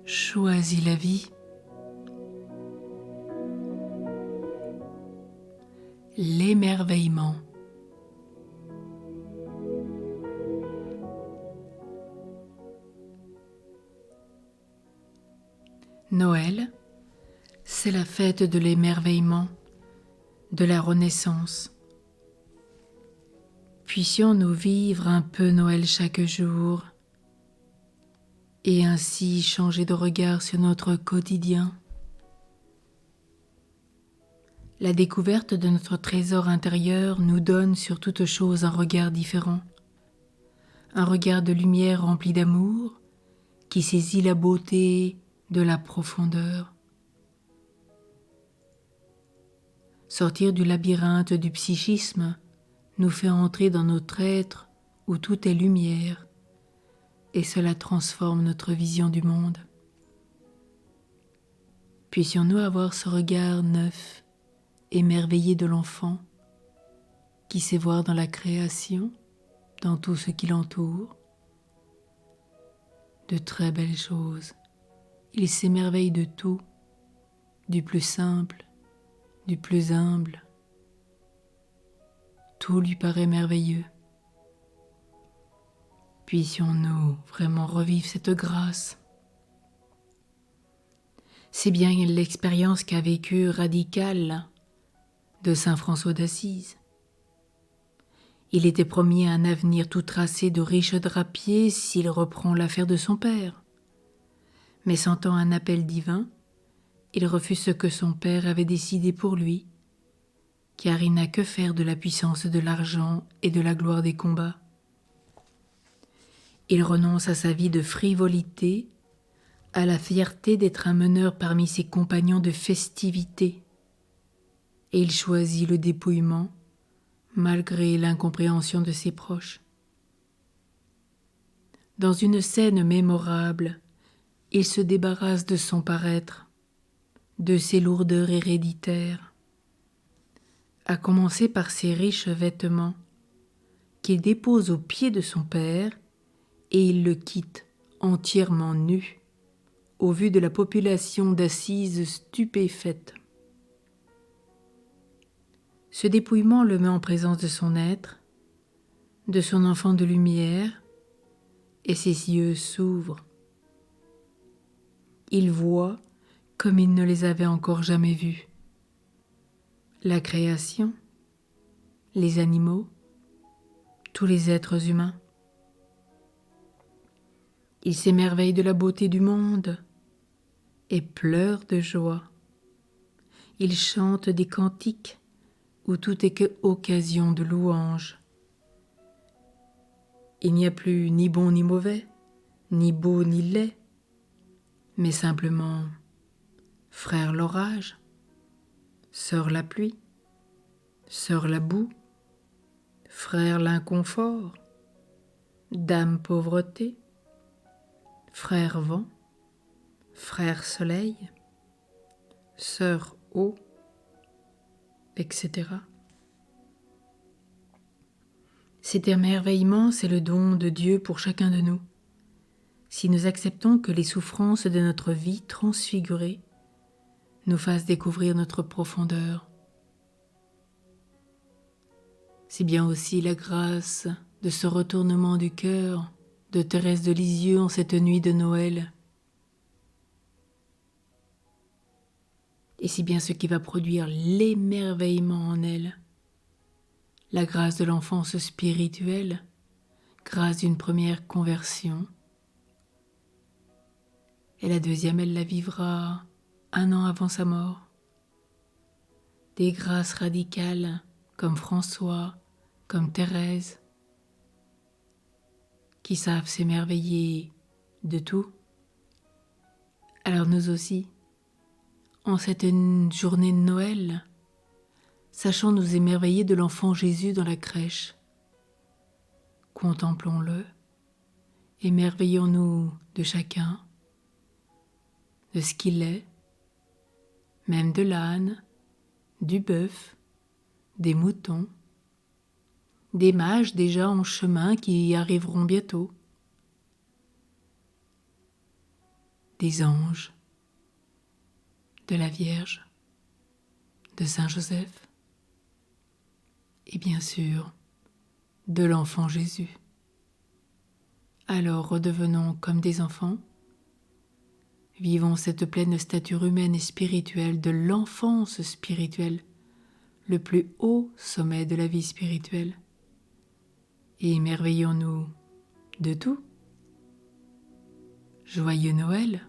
Choisis la vie. L'émerveillement. Noël, c'est la fête de l'émerveillement, de la renaissance. Puissions-nous vivre un peu Noël chaque jour et ainsi changer de regard sur notre quotidien. La découverte de notre trésor intérieur nous donne sur toute chose un regard différent, un regard de lumière rempli d'amour qui saisit la beauté de la profondeur. Sortir du labyrinthe du psychisme nous fait entrer dans notre être où tout est lumière et cela transforme notre vision du monde. Puissions-nous avoir ce regard neuf, émerveillé de l'enfant qui sait voir dans la création, dans tout ce qui l'entoure, de très belles choses. Il s'émerveille de tout, du plus simple, du plus humble. Tout lui paraît merveilleux. Puissions-nous vraiment revivre cette grâce. C'est bien l'expérience qu'a vécue radicale de saint François d'Assise. Il était promis un avenir tout tracé de riches drapiers s'il reprend l'affaire de son père. Mais sentant un appel divin, il refuse ce que son père avait décidé pour lui, car il n'a que faire de la puissance de l'argent et de la gloire des combats. Il renonce à sa vie de frivolité, à la fierté d'être un meneur parmi ses compagnons de festivité, et il choisit le dépouillement malgré l'incompréhension de ses proches. Dans une scène mémorable, il se débarrasse de son paraître, de ses lourdeurs héréditaires, à commencer par ses riches vêtements qu'il dépose aux pieds de son père et il le quitte entièrement nu, au vu de la population d'Assise stupéfaite. Ce dépouillement le met en présence de son être, de son enfant de lumière, et ses yeux s'ouvrent. Il voit comme il ne les avait encore jamais vus. La création, les animaux, tous les êtres humains. Il s'émerveille de la beauté du monde et pleure de joie. Il chante des cantiques où tout est que occasion de louange. Il n'y a plus ni bon ni mauvais, ni beau ni laid, mais simplement frère l'orage, sœur la pluie, sœur la boue, frère l'inconfort, dame pauvreté, frère vent, frère soleil, sœur eau, etc. Cet émerveillement, c'est le don de Dieu pour chacun de nous. Si nous acceptons que les souffrances de notre vie transfigurée nous fassent découvrir notre profondeur. C'est bien aussi la grâce de ce retournement du cœur de Thérèse de Lisieux en cette nuit de Noël. Et c'est bien ce qui va produire l'émerveillement en elle. La grâce de l'enfance spirituelle, grâce d'une première conversion. Et la deuxième, elle la vivra 1 an avant sa mort. Des grâces radicales comme François, comme Thérèse, qui savent s'émerveiller de tout. Alors nous aussi, en cette journée de Noël, sachons nous émerveiller de l'enfant Jésus dans la crèche. Contemplons-le, émerveillons-nous de chacun, de ce qu'il est, même de l'âne, du bœuf, des moutons, des mages déjà en chemin qui y arriveront bientôt. des anges, de la Vierge, de Saint Joseph et bien sûr de l'enfant Jésus. Alors redevenons comme des enfants, vivons cette pleine stature humaine et spirituelle de l'enfance spirituelle, le plus haut sommet de la vie spirituelle, et émerveillons-nous de tout. Joyeux Noël!